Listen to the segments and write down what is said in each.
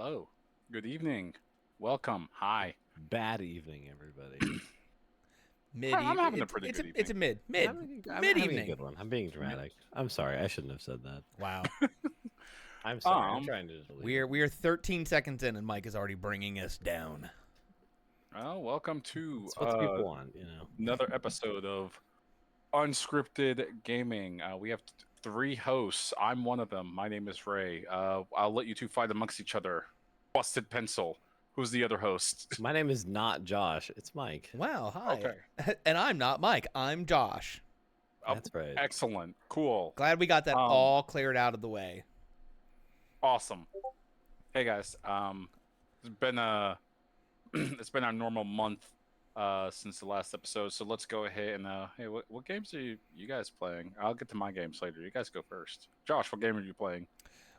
Hello. Good evening. Welcome. Hi. Bad evening, everybody. I'm Mid. having a pretty good It's a evening. I'm mid having a evening. good one. I'm being dramatic. I'm sorry. I shouldn't have said that. Wow. I'm sorry. I'm Um, trying to just believe We are 13 seconds in, and Mike is already bringing us down. well, welcome to It's what the people want. another episode of Unscripted Gaming. We have three hosts. I'm one of them. My name is Ray. I'll let you two fight amongst each other. Busted Pencil. Who's the other host? My name is not Josh. It's Mike. Wow. Hi. Okay. And I'm not Mike. I'm Josh. That's right. Excellent. Cool. Glad we got that Um, all cleared out of the way. Awesome. Hey guys. It's been it's been our normal month since the last episode, so let's go ahead and hey, what games are you guys playing? I'll get to my games later. You guys go first. Josh, what game are you playing?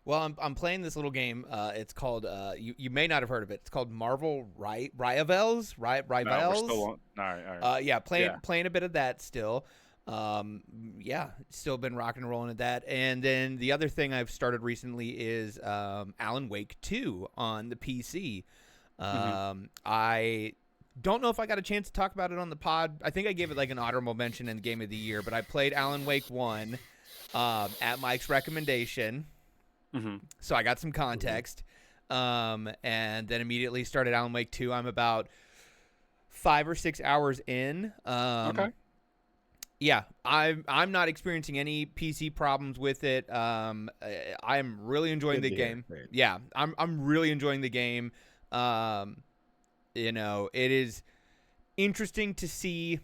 Well, I'm playing this little game. It's called you may not have heard of it. It's called Marvel Rivals. No, we're still on. All right. Yeah, Yeah. playing a bit of that still. Yeah, still been rocking and rolling at that. And then the other thing I've started recently is Alan Wake 2 on the PC. I don't know if I got a chance to talk about it on the pod. I think I gave it like an honorable mention in Game of the Year, but I played Alan Wake 1 at Mike's recommendation. So I got some context. And then immediately started Alan Wake 2. I'm about 5 or 6 hours in. Okay. Yeah, I'm not experiencing any PC problems with it. I'm really enjoying Good the to hear. game. Great. Yeah, I'm really enjoying the game. It is interesting to see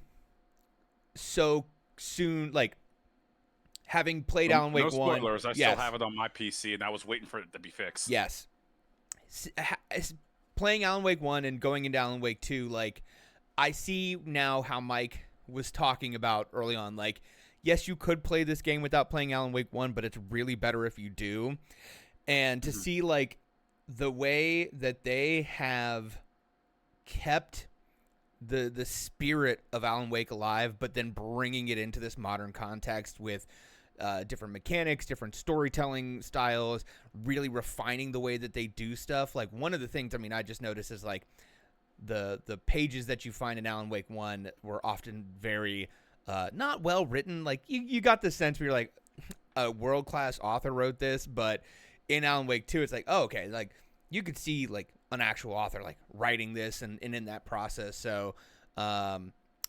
so soon, like having played Alan Wake No 1. spoilers. I yes, still have it on my PC, and I was waiting for it to be fixed. Yes. Playing Alan Wake 1 and going into Alan Wake 2, like, I see now how Mike was talking about early on. Like, yes, you could play this game without playing Alan Wake 1, but it's really better if you do. And to see, like, the way that they have kept the spirit of Alan Wake alive, but then bringing it into this modern context with different mechanics, different storytelling styles, really refining the way that they do stuff. Like, one of the things, I mean, I just noticed is like the pages that you find in Alan Wake 1 were often very not well written. Like, you got the sense where you're like, a world-class author wrote this, but in Alan Wake 2, it's like, oh, okay, like you could see like an actual author like writing this and in that process. So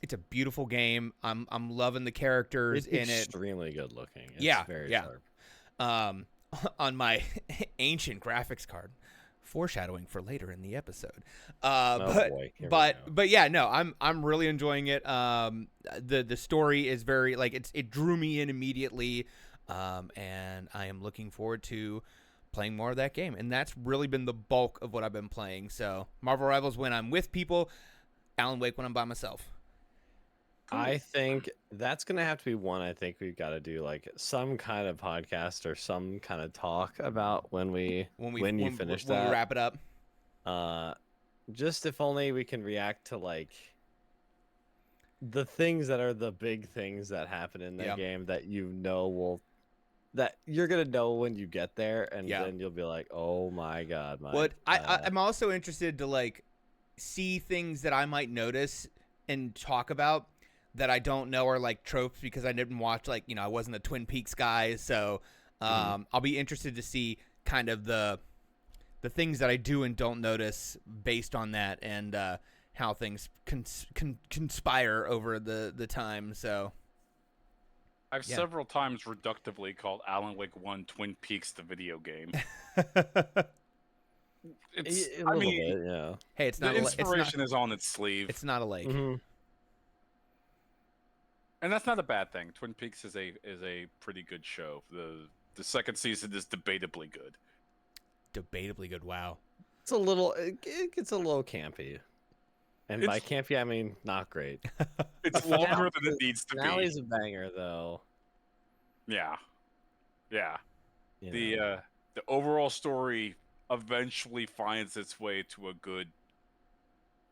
it's a beautiful game. I'm loving the characters It's in it. extremely good looking. It's Yeah, very yeah. sharp. On my ancient graphics card, foreshadowing for later in the episode. Boy. Here we go. But yeah, no, I'm really enjoying it. The story is very like it drew me in immediately, and I am looking forward to playing more of that game. And that's really been the bulk of what I've been playing. So Marvel Rivals when I'm with people, Alan Wake when I'm by myself. I think that's gonna have to be one. I think we've got to do like some kind of podcast or some kind of talk about when you finish when that. we wrap it up. Just if only we can react to like the things that are the big things that happen in that game that that you're gonna know when you get there, and then you'll be like, oh my god, What I'm also interested to like see things that I might notice and talk about that I don't know are like tropes because I didn't watch, like, I wasn't a Twin Peaks guy, so I'll be interested to see kind of the things that I do and don't notice based on that, and how things conspire over the time. So I've several times reductively called Alan Wake 1 Twin Peaks the video game. It's, a little bit, yeah. Hey, it's the not inspiration is on its sleeve. It's not a lake. And that's not a bad thing. Twin Peaks is a pretty good show. The second season is debatably good. Debatably good. Wow. It's a little. It gets a little campy, and by campy I mean not great. It's longer than it needs to be. Now he's a banger, though. Yeah. The overall story eventually finds its way to a good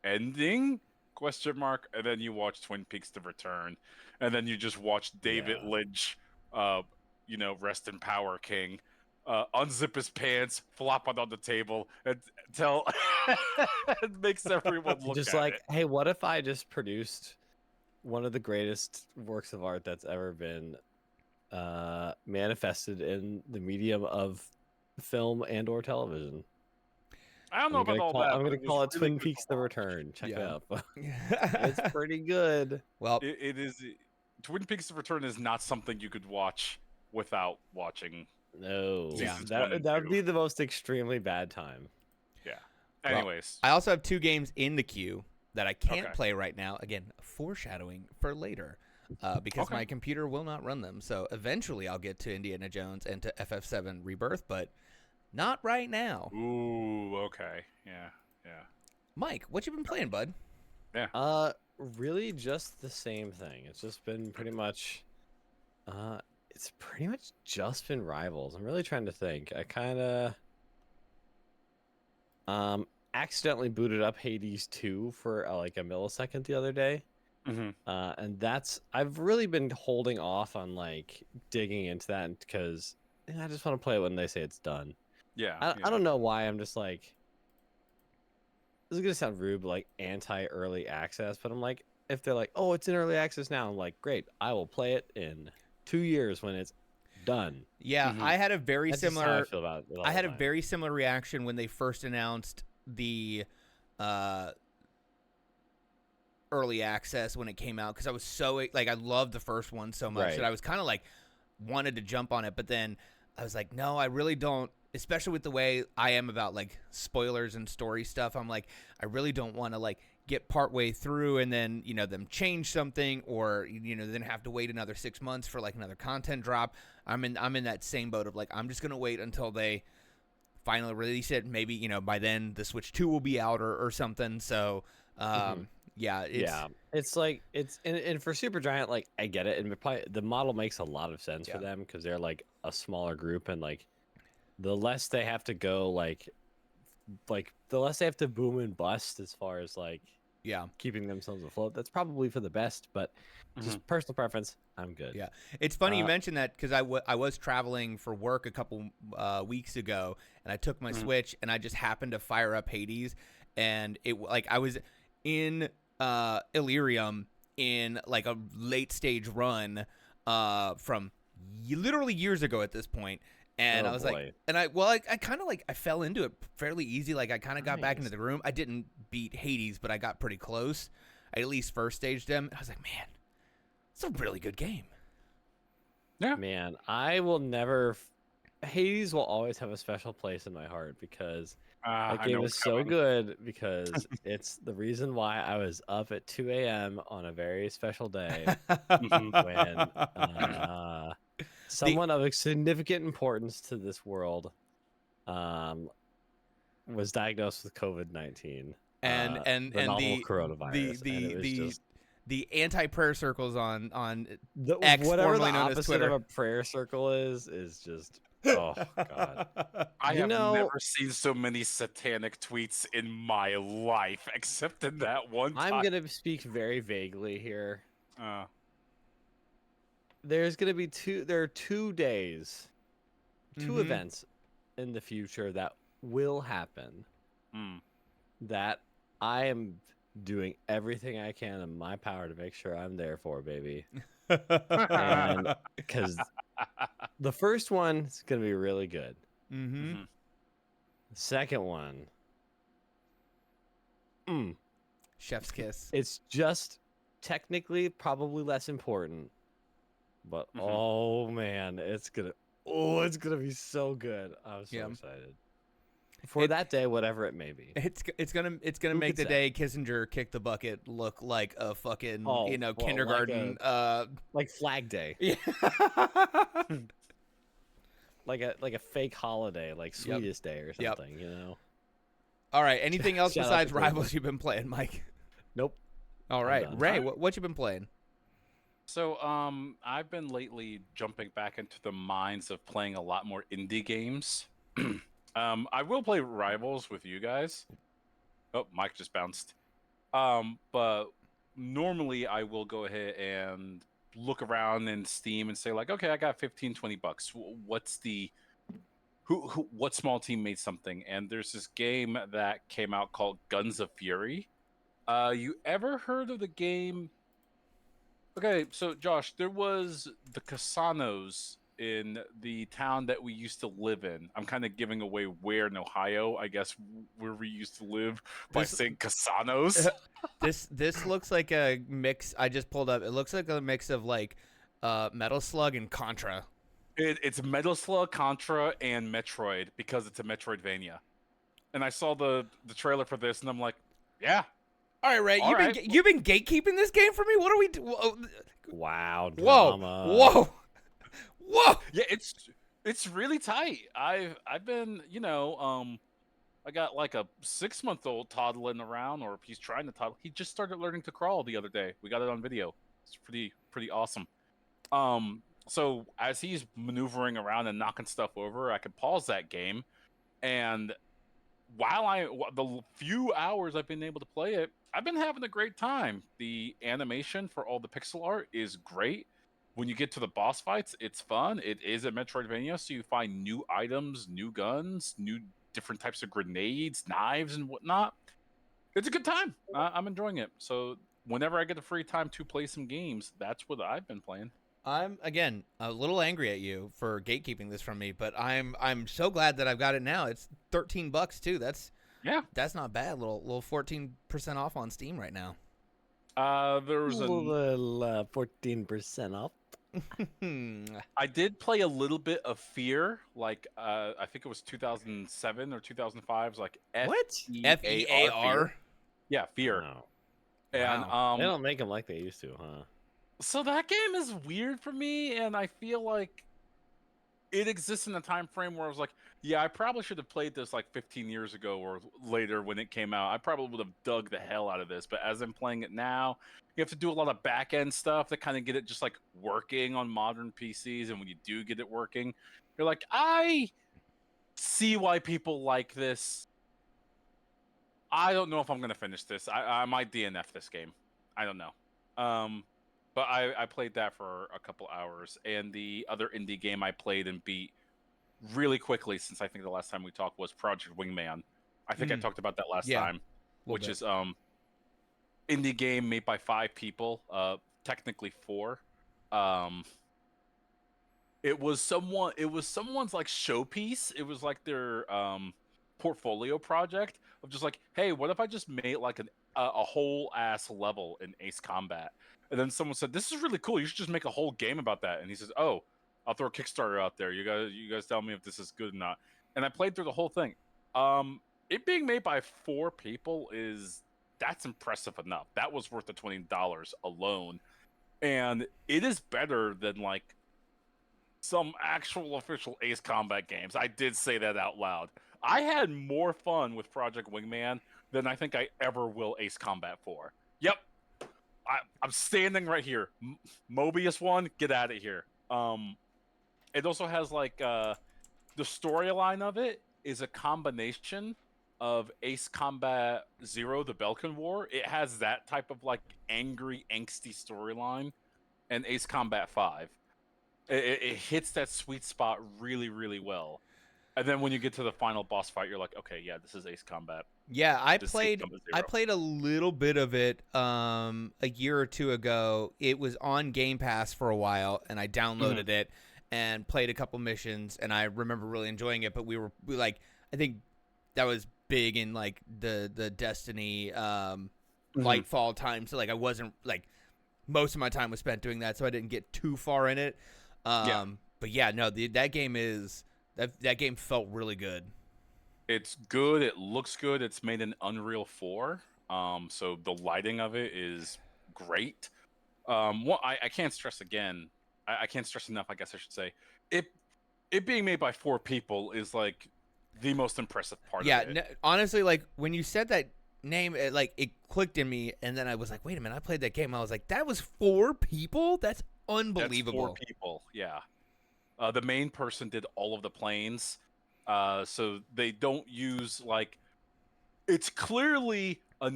ending? Question mark. And then you watch Twin Peaks: The Return, and then you just watch David Lynch, rest in power, King, unzip his pants, flop it on the table, and tell it makes everyone look Just at like, it. hey, what if I just produced one of the greatest works of art that's ever been manifested in the medium of film and or television? I don't know about all that. I'm but gonna it was call it really Twin good to Peaks: The watch. Return. Check it Yeah. out. It's pretty good. Well, It is. Twin Peaks: The Return is not something you could watch without watching. No, Yeah. Seasons 1 and that would 2. be the most extremely bad time. Yeah. Well, Anyways, I also have 2 games in the queue that I can't Okay. play right now. Again, foreshadowing for later, because Okay. my computer will not run them. So eventually, I'll get to Indiana Jones and to FF7 Rebirth, but not right now. ooh, okay, yeah. Mike, what you been playing, bud? Really just the same thing. It's just been pretty much it's pretty much just been Rivals. I'm really trying to think. I kind of accidentally booted up Hades 2 for like a millisecond the other day. Mm-hmm. And I've really been holding off on like digging into that because I just want to play it when they say it's done. Yeah. I don't know why I'm just like, this is gonna sound rude, but like anti-early access. But I'm like, if they're like, oh, it's in early access now, I'm like, great, I will play it in 2 years when it's done. Yeah, Mhm. I had a very That's just how I similar. feel about it all I had the a time. very similar reaction when they first announced the early access when it came out, because I was so like, I loved the first one so much Right. that I was kind of like wanted to jump on it, but then I was like, no, I really don't. Especially with the way I am about like spoilers and story stuff, I'm like, I really don't want to like get partway through and then them change something, or then have to wait another 6 months for like another content drop. I'm in that same boat of like, I'm just gonna wait until they finally release it. Maybe by then the Switch 2 will be out or something. So yeah, it's like and for Supergiant, like I get it, and the model makes a lot of sense for Yeah. them because they're like a smaller group, and like the less they have to go like the less they have to boom and bust as far as like yeah. keeping themselves afloat. That's probably for the best, but just personal preference, I'm good. Yeah. It's funny you Uh, mentioned that, because I was traveling for work a couple weeks ago, and I took my Switch and I just happened to fire up Hades, and it like I was in Illyrium in like a late stage run from literally years ago at this point. And Oh, I was boy. like, and I kind of like, I fell into it fairly easy. Like I kind of got back Nice. into the room. I didn't beat Hades, but I got pretty close. I at least first staged him. I was like, man, it's a really good game. Man, I will never. Hades will always have a special place in my heart because that I game know is it's so coming. good. Because it's the reason why I was up at 2 a.m. on a very special day when someone of a significant importance to this world was diagnosed with COVID-19 and the novel coronavirus, and it was just the anti-prayer circles on X, whatever the formerly known as opposite Twitter. of a prayer circle is just oh god. I You have know- never seen so many satanic tweets in my life, except in that one time. I'm gonna speak very vaguely here. Uh, There's gonna be there are 2 days, 2 Mhm. events in the future that will happen mm. that I am doing everything I can in my power to make sure I'm there for, baby. And because the first one is gonna be really good. Mm-hmm. The second one, Chef's kiss. it's just technically probably less important, but Mhm. oh man, it's gonna be so good. I'm so Yeah. excited for that day, whatever it may be. It's gonna Who make could the say? day Kissinger kicked the bucket look like a fucking Oh, well, like kindergarten. Like Flag Day, Yeah. like a fake holiday, like Yep. Sweetest Day or Yep. something, you know? All right. Anything else Shout out besides to Cleveland. Rivals you've been playing, Mike? Nope. All I'm right, done. Ray. What you been playing? So, I've been lately jumping back into the minds of playing a lot more indie games. I will play Rivals with you guys. Oh, Mike just bounced. But normally I will go ahead and look around in Steam and say like, okay, I got 15, $20. What's the what small team made something? And there's this game that came out called Guns of Fury. You ever heard of the game? Okay, so Josh, there was the Casanos in the town that we used to live in. I'm kind of giving away where in Ohio, I guess, where we used to live by This- saying Casanos. This looks like a mix. I just pulled up. It looks like a mix of like Metal Slug and Contra. It's Metal Slug, Contra, and Metroid because it's a Metroidvania. And I saw the trailer for this, and I'm like, yeah, All right, Ray, All right. you've been gatekeeping this game for me. What are we? Wow, Whoa, drama. whoa, whoa! yeah, it's really tight. I've been, I got like a 6-month-old toddling around, or he's trying to toddle. He just started learning to crawl the other day. We got it on video. It's pretty awesome. So as he's maneuvering around and knocking stuff over, I could pause that game, and the few hours I've been able to play it, I've been having a great time. The animation for all the pixel art is great. When you get to the boss fights, it's fun. It is a Metroidvania, so you find new items, new guns, new different types of grenades, knives, and whatnot. It's a good time. I'm enjoying it. So whenever I get the free time to play some games, that's what I've been playing. I'm again a little angry at you for gatekeeping this from me, but I'm so glad that I've got it now. It's $13 too. That's not bad. Little 14% off on Steam right now. There was a little 14% off. I did play a little bit of Fear, like I think it was 2007 or 2005. Like What? FEAR. Yeah, Fear. Oh. And Wow. They don't make them like they used to, huh? so that game is weird for me, and I feel like it exists in a time frame where I was like, yeah, I probably should have played this like 15 years ago or later when it came out. I probably would have dug the hell out of this, but as I'm playing it now, you have to do a lot of back end stuff to kind of get it just like working on modern PCs. And when you do get it working, you're like, I see why people like this. I don't know if I'm gonna finish this. I might DNF this game. I don't know. But I played that for a couple hours, and the other indie game I played and beat really quickly, since I think the last time we talked was Project Wingman. I think I talked about that last Yeah, time, which is indie game made by 5 people, technically 4. It was someone's like showpiece. It was like their portfolio project of just like, hey, what if I just made like a whole ass level in Ace Combat? And then someone said, this is really cool. You should just make a whole game about that. And he says, oh, I'll throw a Kickstarter out there. You guys tell me if this is good or not. And I played through the whole thing. It being made by 4 people that's impressive enough. That was worth the $20 alone. And it is better than like some actual official Ace Combat games. I did say that out loud. I had more fun with Project Wingman than I think I ever will Ace Combat 4. Yep. I'm standing right here. Mobius 1, get out of here. It also has like the storyline of it is a combination of Ace Combat 0, the Belkan War. It has that type of like angry, angsty storyline, and Ace Combat 5. It hits that sweet spot really, really well. And then when you get to the final boss fight, you're like, okay, yeah, this is Ace Combat. Yeah, I This is Ace played Combat I 0. played a little bit of it a year or 2 ago. It was on Game Pass for a while, and I downloaded it and played a couple missions, and I remember really enjoying it. But we like, I think that was big in like the Destiny Lightfall time, so like I wasn't like, most of my time was spent doing that, so I didn't get too far in it. But yeah, no, that game felt really good. It's good. It looks good. It's made in Unreal 4. So the lighting of it is great. I can't stress again. I can't stress enough, I guess I should say. It being made by 4 people is like the most impressive part of it. Yeah, honestly, like when you said that name, it clicked in me, and then I was like, wait a minute, I played that game. I was like, that was 4 people? That's unbelievable. That's 4 people, yeah. The main person did all of the planes. So they don't use like, it's clearly a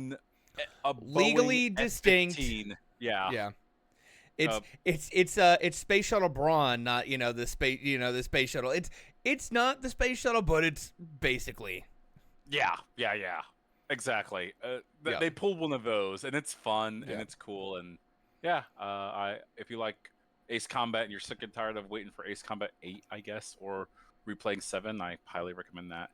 Legally Boeing distinct. F-15. Yeah. Yeah. It's Space Shuttle Braun, not the space shuttle. It's not the space shuttle, but it's basically. Yeah, exactly. They pulled one of those, and it's fun and it's cool, and yeah. If you like Ace Combat and you're sick and tired of waiting for Ace Combat 8, I guess, or replaying 7, I highly recommend that.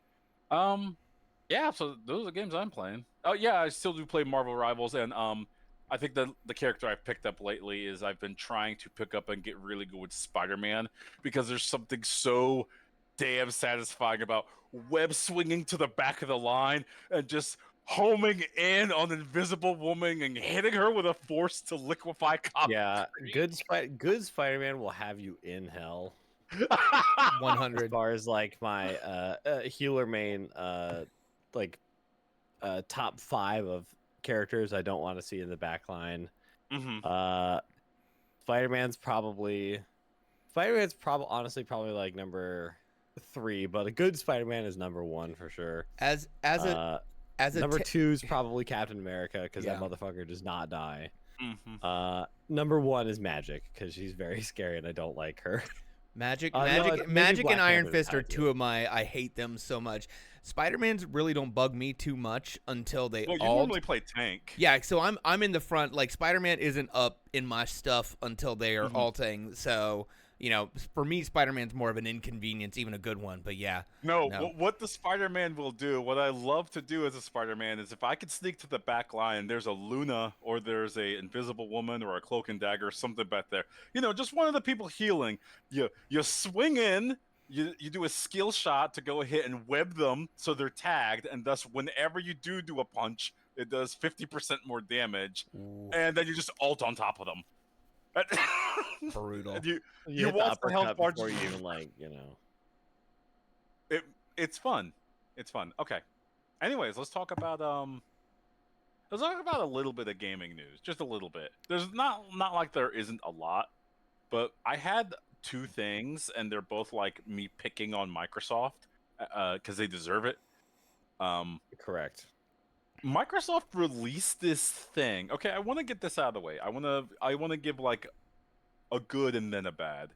Yeah. So those are the games I'm playing. Oh yeah, I still do play Marvel Rivals, and I think the character I've picked up lately is I've been trying to pick up and get really good with Spider-Man, because there's something so damn satisfying about web swinging to the back of the line and just homing in on Invisible Woman and hitting her with a force to liquefy copper. Yeah, good Spider-Man will have you in hell. 100. As far as like my healer main top 5 of characters I don't want to see in the back line. Spider-Man's probably honestly probably like number 3, but a good Spider-Man is number 1 for sure. As a number 2 is probably Captain America, because that motherfucker does not die. Number 1 is Magic, because she's very scary and I don't like her. Magic No, and Iron Panther Fist are tied to two of my. I hate them so much. Spider-Man's really don't bug me too much until they. Well, you normally play tank. Yeah, so I'm in the front. Like Spider-Man isn't up in my stuff until they are alting. So for me, Spider-Man's more of an inconvenience, even a good one. But yeah. No. What the Spider-Man will do, what I love to do as a Spider-Man, is if I could sneak to the back line, there's a Luna or there's a Invisible Woman or a Cloak and Dagger or something back there. Just one of the people healing. You swing in, you do a skill shot to go ahead and web them so they're tagged, and thus whenever you do a punch, it does 50% more damage. Ooh. And then you just ult on top of them. Brutal. You watch the health bar before you even It's fun. It's fun. Okay. Anyways, let's talk about a little bit of gaming news. Just a little bit. There's not like there isn't a lot, but I had 2 things, and they're both like me picking on Microsoft because they deserve it. Correct. Microsoft released this thing. Okay, I want to get this out of the way. I want to give like a good and then a bad.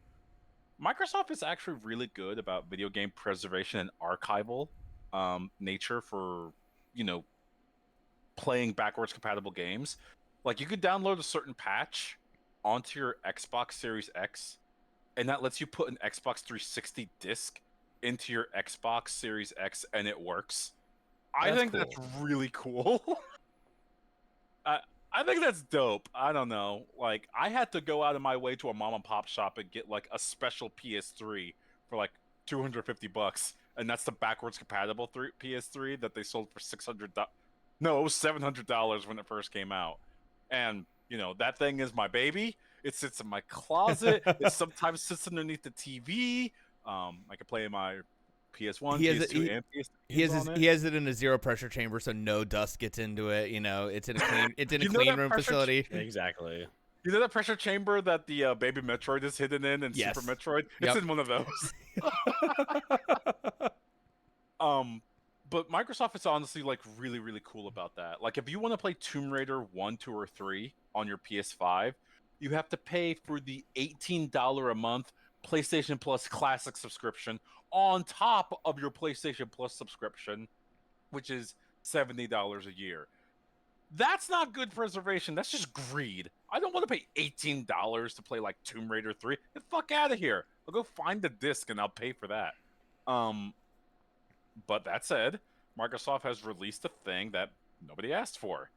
Microsoft is actually really good about video game preservation and archival nature for playing backwards compatible games. Like, you could download a certain patch onto your Xbox Series X, and that lets you put an Xbox 360 disc into your Xbox Series X, and it works. I think that's really cool. I think that's dope. I don't know. Like, I had to go out of my way to a mom and pop shop and get like a special PS3 for like $250, and that's the backwards compatible PS3 that they sold for $600. No, it was $700 when it first came out. And that thing is my baby. It sits in my closet. It sometimes sits underneath the TV. I can play my PS1, PS2, and PS3. He has it in a zero pressure chamber, so no dust gets into it. It's in a clean room facility. Exactly. You know that pressure chamber that the Baby Metroid is hidden in Super Metroid? It's in one of those. But Microsoft is honestly like really, really cool about that. Like, if you want to play Tomb Raider 1, 2, or 3 on your PS5, you have to pay for the $18 a month PlayStation Plus Classic subscription on top of your PlayStation Plus subscription, which is $70 a year. That's not good preservation. That's just greed. I don't want to pay $18 to play like Tomb Raider 3. Get the fuck out of here. I'll go find the disc and I'll pay for that. But that said, Microsoft has released a thing that nobody asked for.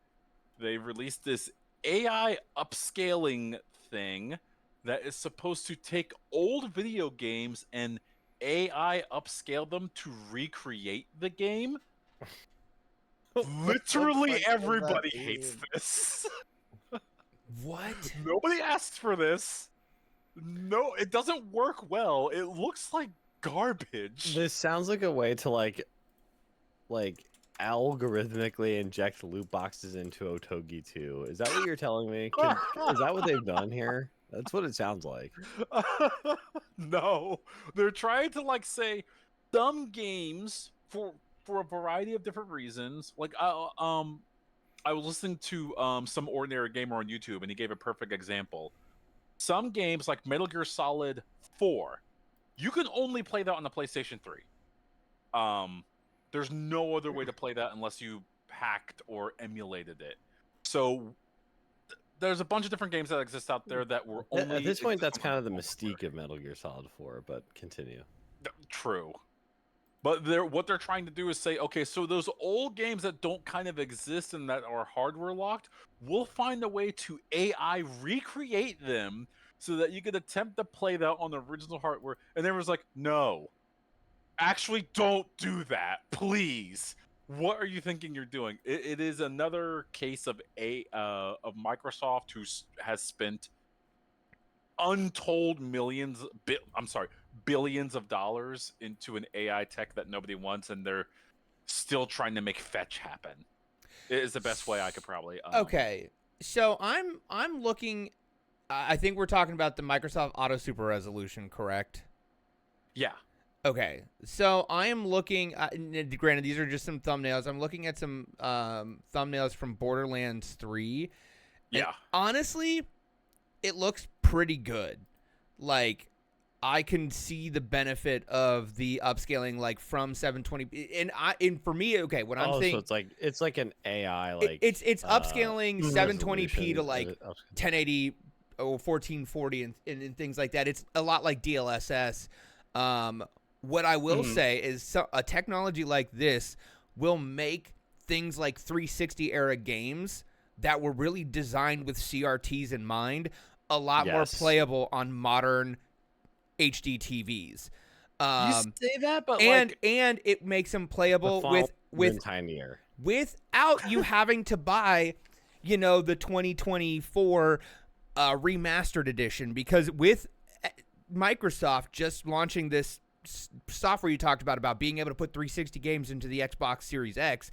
They released this AI upscaling thing that is supposed to take old video games and AI upscale them to recreate the game. Literally everybody hates this. What? Nobody asked for this. No, it doesn't work well. It looks like garbage. This sounds like a way to like algorithmically inject loot boxes into Otogi 2. Is that what you're telling me? Is that what they've done here? That's what it sounds like. No, they're trying to like say some games for a variety of different reasons. Like I was listening to some ordinary gamer on YouTube, and he gave a perfect example. some games like Metal Gear Solid 4, you can only play that on the PlayStation 3. There's no other way to play that unless you hacked or emulated it. So there's a bunch of different games that exist out there that were only At this point, that's exist on kind of the console. mystique of Metal Gear Solid 4, but continue. True. But what they're trying to do is say, okay, so those old games that don't kind of exist and that are hardware locked, we'll find a way to AI recreate them so that you could attempt to play that on the original hardware. And there was like, no, actually don't do that, please. What are you thinking you're doing? It is another case of of Microsoft has spent untold billions of dollars into an AI tech that nobody wants, and they're still trying to make fetch happen. It is the best way I could probably. Okay, so I'm looking. I think we're talking about the Microsoft Auto Super Resolution, correct? Yeah. Okay, so I am looking. Granted, these are just some thumbnails. I'm looking at some thumbnails from Borderlands 3. Yeah. Honestly, it looks pretty good. Like, I can see the benefit of the upscaling, like from 720p. And for me, okay, when I'm thinking, so it's like an AI like it's upscaling 720p to like resolution. 1080 or 1440 and things like that. It's a lot like DLSS. What I will say is a technology like this will make things like 360 era games that were really designed with CRTs in mind a lot more playable on modern HD TVs. You say that, but and it makes them playable with tinier without you having to buy, the 2024 remastered edition, because with Microsoft just launching this software you talked about being able to put 360 games into the Xbox Series X,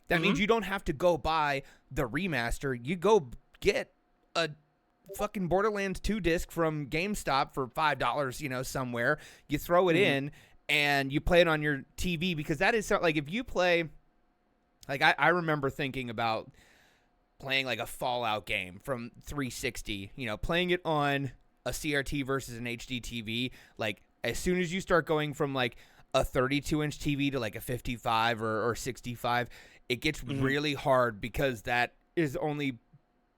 that means you don't have to go buy the remaster. You go get a fucking Borderlands 2 disc from GameStop for $5, somewhere. You throw it in and you play it on your TV, because that is like, if you play, like I remember thinking about playing like a Fallout game from 360, playing it on a CRT versus an HD TV. Like, as soon as you start going from like a 32-inch TV to like a 55 or 65, it gets really hard, because that is only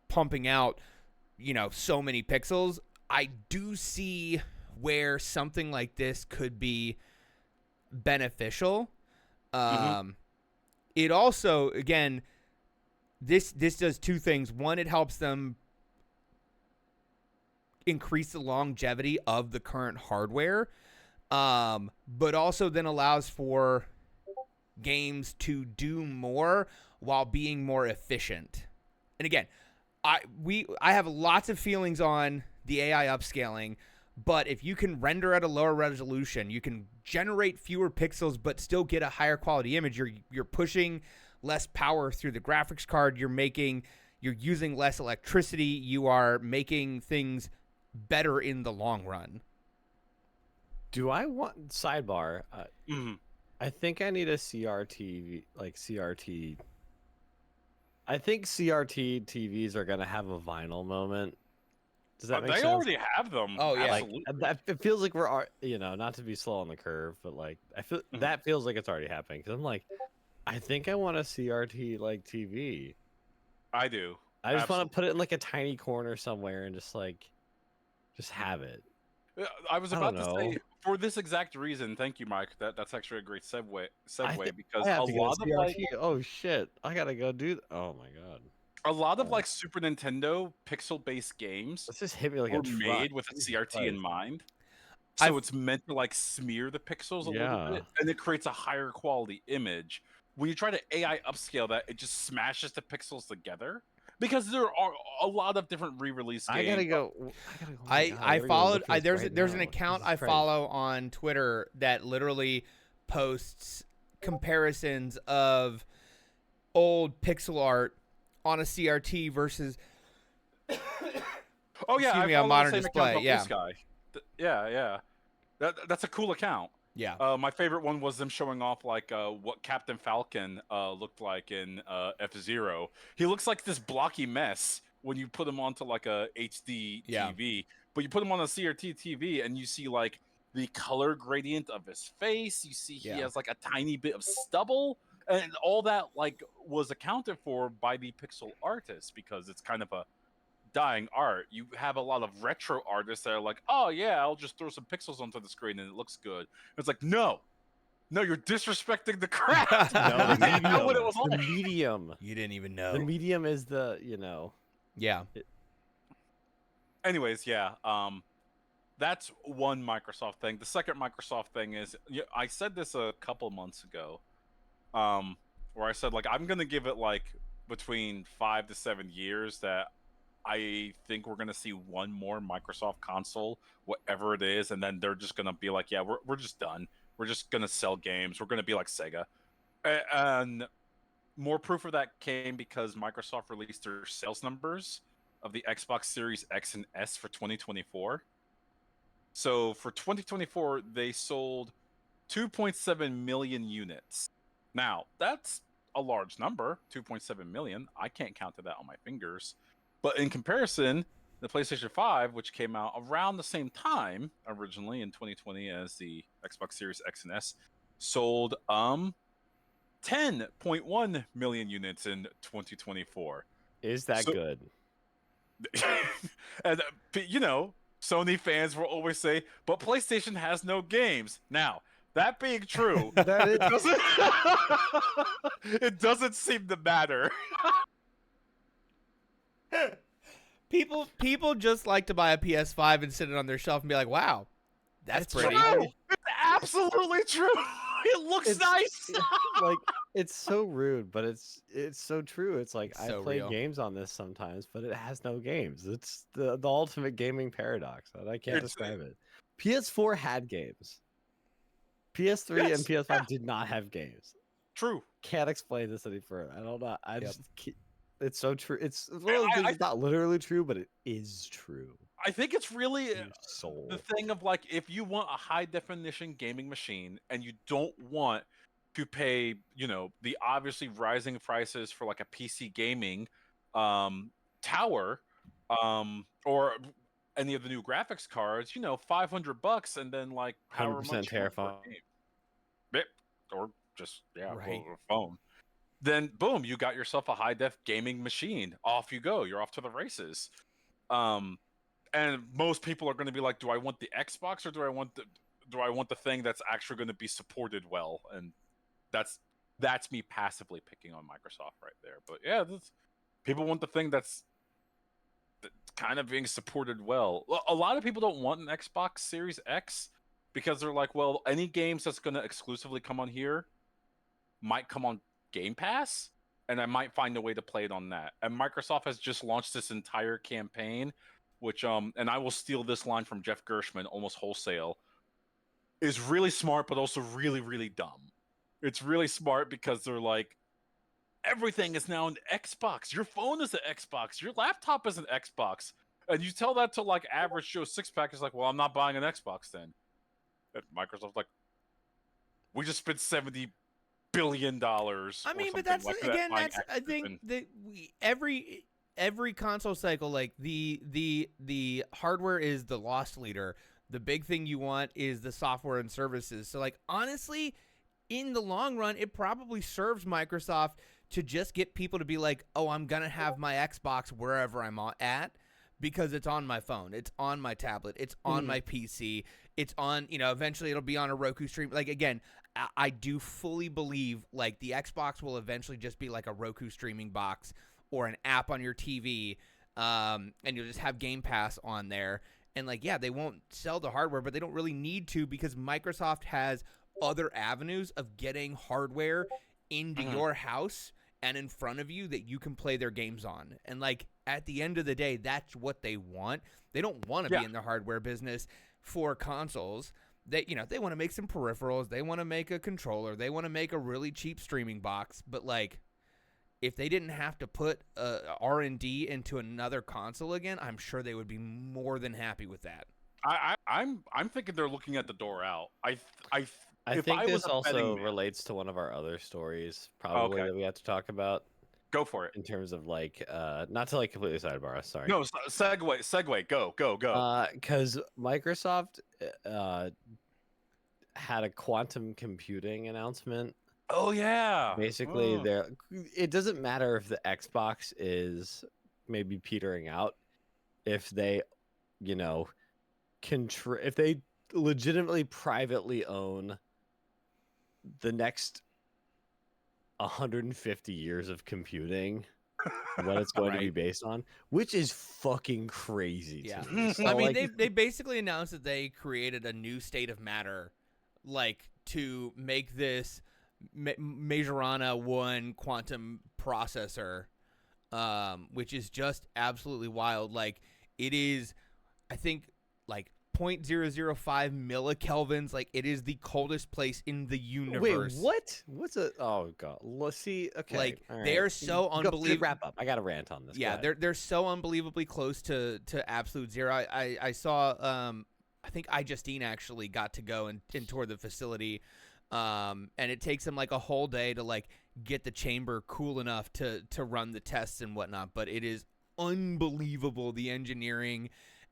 pumping out, so many pixels. I do see where something like this could be beneficial. It also, again, this does two things. One, it helps them increase the longevity of the current hardware, but also then allows for games to do more while being more efficient. And again, I have lots of feelings on the AI upscaling, but if you can render at a lower resolution, you can generate fewer pixels but still get a higher quality image. You're pushing less power through the graphics card. You're using less electricity. You are making things better in the long run. Do I want sidebar? I think I need a CRT, like CRT. I think CRT TVs are gonna have a vinyl moment. Does that make sense? They already have them. Oh yeah, absolutely. It feels like we're, not to be slow on the curve, but like I feel that feels like it's already happening. Because I'm like, I think I want a CRT like TV. I do. I just want to put it in like a tiny corner somewhere and just have it. I was about to say, for this exact reason, thank you, Mike. That's actually a great segue because a lot of like, oh shit, I gotta go do. Oh my god. A lot of like Super Nintendo pixel-based games Let's just hit me like were a truck. made with a CRT in mind. So it's meant to like smear the pixels a little bit, and it creates a higher quality image. When you try to AI upscale that, it just smashes the pixels together. Because there are a lot of different re-release games. I gotta go. I followed. There's an account I follow on Twitter that literally posts comparisons of old pixel art on a CRT versus oh yeah, a modern display. Yeah. That's a cool account. Yeah. My favorite one was them showing off like what Captain Falcon looked like in F-Zero. He looks like this blocky mess when you put him onto like a HD TV, but you put him on a CRT TV and you see like the color gradient of his face. You see he Yeah. has like a tiny bit of stubble, and all that like was accounted for by the pixel artist because it's kind of a dying art. You have a lot of retro artists that are like, oh yeah, I'll just throw some pixels onto the screen and it looks good. It's like, no, you're disrespecting the craft. No, You didn't know what it was the like. medium. You didn't even know. The medium is the Yeah. Anyways, yeah, that's one Microsoft thing. The second Microsoft thing is, I said this a couple months ago, where I said like I'm gonna give it like between 5 to 7 years that I think we're gonna see one more Microsoft console, whatever it is, and then they're just gonna be like, yeah, we're just done. We're just gonna sell games. We're gonna be like Sega, and more proof of that came because Microsoft released their sales numbers of the Xbox Series X and S for 2024. So for 2024, they sold 2.7 million units. Now, that's a large number, 2.7 million. I can't count to that on my fingers. But in comparison, the PlayStation 5, which came out around the same time originally in 2020 as the Xbox Series X and S, sold 10.1 million units in 2024. Is that good? And Sony fans will always say, but PlayStation has no games. Now, that being true, it doesn't seem to matter. People just like to buy a PS5 and sit it on their shelf and be like, wow, that's pretty. True. It's absolutely true. It looks nice. Like, it's so rude, but it's so true. It's like, It's so I play real. games on this sometimes, but it has no games. It's the ultimate gaming paradox, and I can't describe it. PS4 had games. PS3 and PS5 did not have games. True. Can't explain this any further. I don't know. Yep. It's so true. It's one of those things that's not literally true, but it is true. I think it's really Soul. the thing of like, if you want a high definition gaming machine and you don't want to pay, the obviously rising prices for like a PC gaming tower, or any of the new graphics cards, $500 and then like however 100% much terrifying. or just Right. a phone. Then boom, you got yourself a high def gaming machine. Off you go. You're off to the races. And most people are going to be like, do I want the Xbox or do I want the thing that's actually going to be supported well? And that's me passively picking on Microsoft right there. But yeah, people want the thing that's kind of being supported well. A lot of people don't want an Xbox Series X because they're like, well, any games that's going to exclusively come on here might come on Game Pass, and I might find a way to play it on that. And Microsoft has just launched this entire campaign, which and I will steal this line from Jeff Gershman almost wholesale, is really smart but also really, really dumb. It's really smart because they're like, everything is now an Xbox. Your phone is an Xbox. Your laptop is an Xbox. And you tell that to like average Joe six-pack is like, well, I'm not buying an Xbox then. And Microsoft's like, we just spent $70 billion. I mean, but that's like again, buying that's I think Activision. that every console cycle, like the hardware is the loss leader. The big thing you want is the software and services. So, like, honestly, in the long run, it probably serves Microsoft to just get people to be like, oh, I'm gonna have my Xbox wherever I'm at because it's on my phone, it's on my tablet, it's on my PC, it's on, eventually it'll be on a Roku stream. Like, again, I do fully believe like the Xbox will eventually just be like a Roku streaming box or an app on your TV, and you'll just have Game Pass on there. And like, yeah, they won't sell the hardware, but they don't really need to because Microsoft has other avenues of getting hardware into your house and in front of you that you can play their games on. And like, at the end of the day, that's what they want. They don't want to be in the hardware business for consoles. They want to make some peripherals. They want to make a controller. They want to make a really cheap streaming box. But like, if they didn't have to put R&D into another console again, I'm sure they would be more than happy with that. I'm thinking they're looking at the door out. I think this also relates to one of our other stories, probably that we have to talk about. Go for it. in terms of like not to like completely sidebar us, sorry. No, segue. Go. Because Microsoft had a quantum computing announcement. Oh yeah. Basically, it doesn't matter if the Xbox is maybe petering out, if they, you know, if they legitimately privately own the next 150 years of computing, what it's going to be Right. based on, which is fucking crazy Yeah. to me. So, I mean, like, they basically announced that they created a new state of matter, like to make this Majorana 1 quantum processor, which is just absolutely wild. Like, it is, I think, like 0.005 millikelvins. Like, it is the coldest place in the universe. wait, what? What's a? Oh god, let's see. Okay, Like, all they right. are so Good unbelievable. wrap up. I got a rant on this. Go Yeah, ahead. they're so unbelievably close to absolute zero. I saw I think iJustine actually got to go and tour the facility, and it takes them like a whole day to like get the chamber cool enough to run the tests and whatnot. But it is unbelievable, the engineering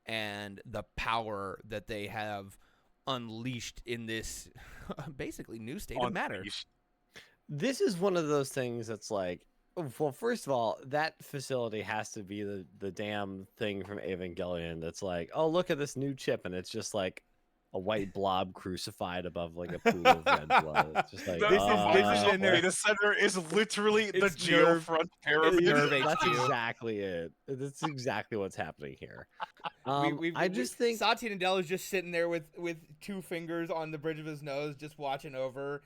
and the power that they have unleashed in this basically new state of matter. This is one of those things that's like, well, first of all, that facility has to be the damn thing from Evangelion that's like, oh, look at this new chip, and it's just like a white blob crucified above like a pool of red blood. It's just like, The This is Microsoft in their- data center is literally the It's Nerve- Geofront pyramid. Nerve that's HQ. exactly it. That's exactly what's happening here. We I just think Satya Nadella is just sitting there with 2 fingers on the bridge of his nose, just watching over,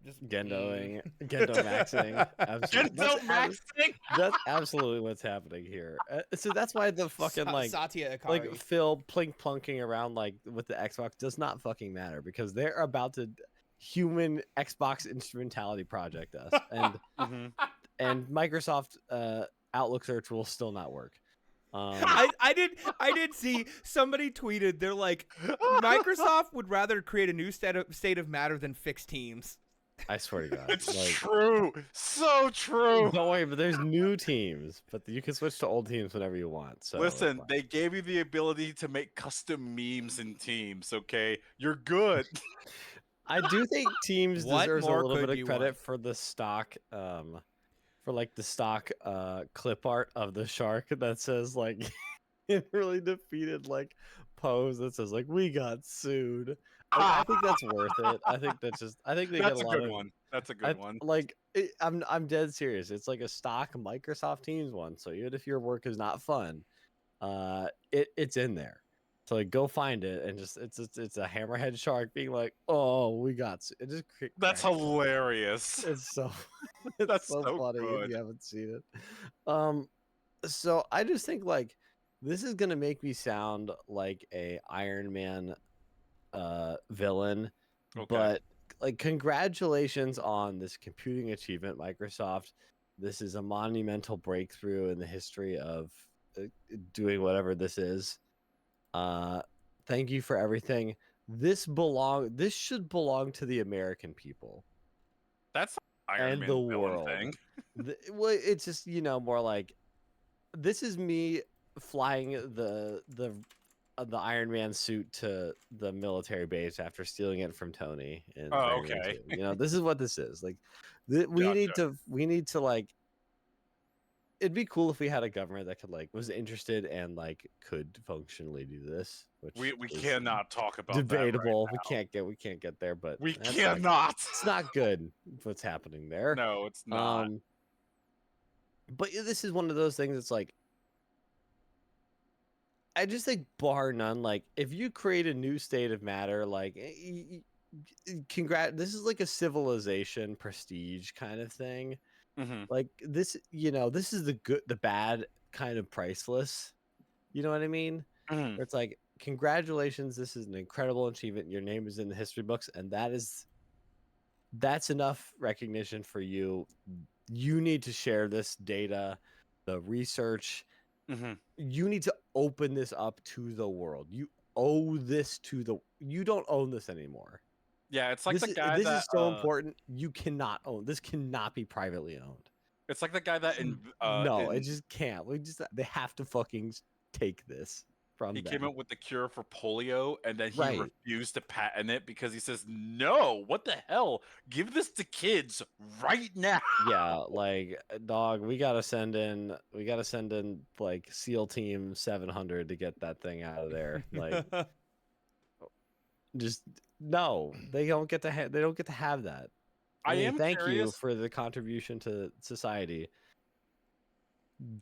just Gendo maxing. Absolutely. Gendo maxing. That's absolutely what's happening here. So that's why the fucking like Satya Akari. like Phil plunking around like with the Xbox does not fucking matter, because they're about to human Xbox instrumentality project us, and Microsoft Outlook search will still not work. I did see somebody tweeted, they're like, Microsoft would rather create a new state of matter than fix Teams. I swear to God, It's like, true. So true. don't worry, but there's new teams, but you can switch to old teams whenever you want. So it's Listen, fine. they gave you the ability to make custom memes in Teams, okay? You're good. I do think Teams What deserves a more little could bit of you credit want? for the stock, for like the stock clip art of the shark that says like it really defeated like pose that says like we got sued. Like, I think that's worth it. I think that's just. I think they That's get a a lot good of. one. That's a good one. Like I'm dead serious. It's like a stock Microsoft Teams one. So even if your work is not fun, it's in there. So like go find it and just it's a hammerhead shark being like, oh, we got it. Just That's cracks me up. hilarious. It's so it's That's so so funny if good. you haven't seen it. So I just think like this is gonna make me sound like a Iron Man villain, Okay. but like congratulations on this computing achievement, Microsoft. This is a monumental breakthrough in the history of doing whatever this is. Thank you for everything. This should belong to the American people That's Iron and Man the villain world. thing. Well, it's just more like this is me flying the Iron Man suit to the military base after stealing it from Tony. In Oh, Iron Man okay. 2. This is what this is. Like, we need to like. It'd be cool if we had a government that could was interested and could functionally do this. Which We is cannot talk about debatable. That we can't get there, but we that's cannot. it's not good what's happening there. No, it's not. But this is one of those things that's like, I just think bar none, if you create a new state of matter, this is like a civilization prestige kind of thing. Like this, this is the bad kind of priceless. You know what I mean? Where it's like, congratulations, this is an incredible achievement. Your name is in the history books, and that's enough recognition for you. You need to share this data, the research. You need to open this up to the world. You owe this to you don't own this anymore. Yeah, it's like this the guy this that is so important. You cannot own this. Cannot be privately owned. It's like the guy that No, it just can't. They have to fucking take this from he them. came up with the cure for polio, and then he Right. refused to patent it because he says, "No, what the hell? Give this to kids right now." Yeah, like dog, we gotta send in like SEAL Team 700 to get that thing out of there. Like, just no, they don't get to have that. I mean, am thank you curious. for the contribution to society.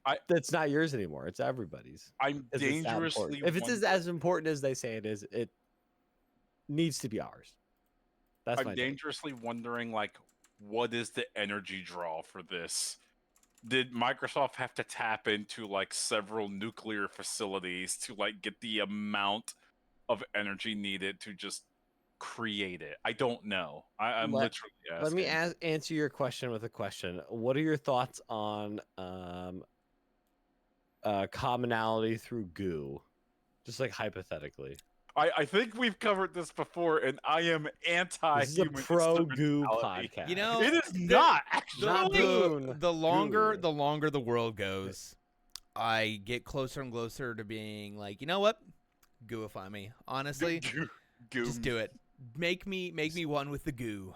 I- That's not yours anymore. It's everybody's. I'm 'Cause it's that dangerously. important. If it's wonder- as important as they say it is, it needs to be ours. That's I'm my take. dangerously wondering, like, what is the energy draw for this? Did Microsoft have to tap into like several nuclear facilities to like get the amount of energy needed to just create it? I don't know. I'm Let- literally asking. Let me answer your question with a question. What are your thoughts on commonality through goo? Just like hypothetically. I think we've covered this before, and I am anti. This is a pro goo podcast. You know, It is the- not actually. Not Goon. the longer Goon. the longer the world goes, I get closer and closer to being like, you know what? Gooify me. Honestly, just do it. Make me one with the goo.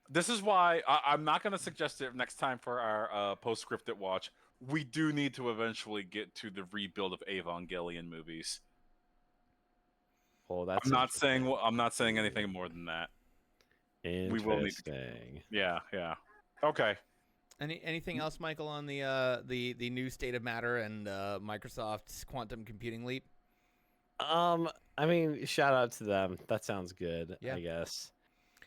This is why I'm not going to suggest it next time for our post-scripted watch. We do need to eventually get to the rebuild of Evangelion movies. Well, that's I'm not saying anything more than that. interesting. We will need to- Yeah. Okay. Anything else, Michael, on the new state of matter and Microsoft's quantum computing leap? I mean, shout out to them. That sounds good. Yeah. I guess.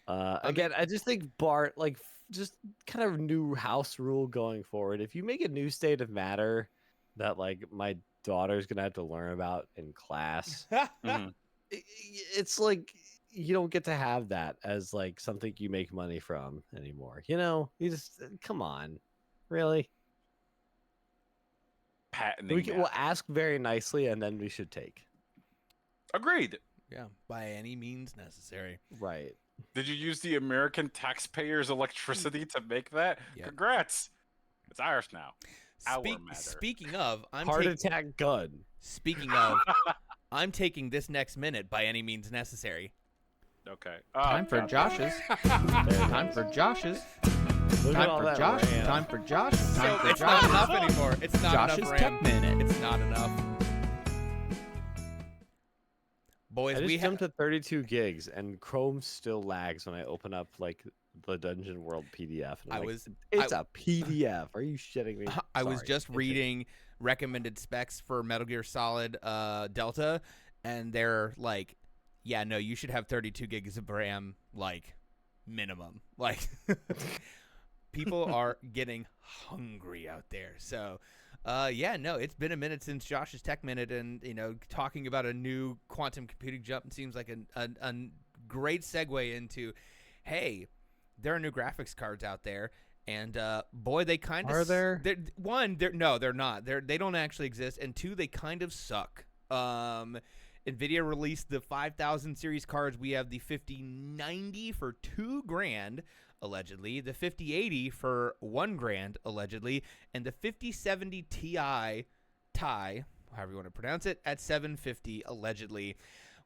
Again, I just think Bart, like, just kind of new house rule going forward. If you make a new state of matter that like my daughter's gonna have to learn about in class, Mhm. it's like you don't get to have that as like something you make money from anymore. You know, you just come on, really. Patenting. We'll that. ask very nicely, and then we should take. Agreed. Yeah, by any means necessary. Right. Did you use the American taxpayers' electricity to make that? Yep. Congrats. It's ours now. Our matter. Speaking of, Heart attack gun. Speaking of, I'm taking this next minute by any means necessary. Okay. Time for Josh's. Time for Josh's. Look at Time all for that Josh. RAM. Time for Josh. Time So for it's not Josh. enough anymore. It's not Josh's enough Tech RAM. Minute. It's not enough. Boys, I just we jumped to 32 gigs, and Chrome still lags when I open up like the Dungeon World PDF. And I'm like, it's a PDF. Are you shitting me? I was Sorry. just reading recommended specs for Metal Gear Solid Delta, and they're like, yeah, no, you should have 32 gigs of RAM, like, minimum. Like, people are getting hungry out there. So, yeah, no, it's been a minute since Josh's Tech Minute, and, you know, talking about a new quantum computing jump seems like a great segue into, hey, there are new graphics cards out there. And boy, they kind of Are there? No, they're not. They don't actually exist. And two, they kind of suck. Nvidia released the 5000 series cards. We have the 5090 for $2,000 allegedly, the 5080 for $1,000 allegedly, and the 5070 Ti, however you want to pronounce it, at $750 allegedly.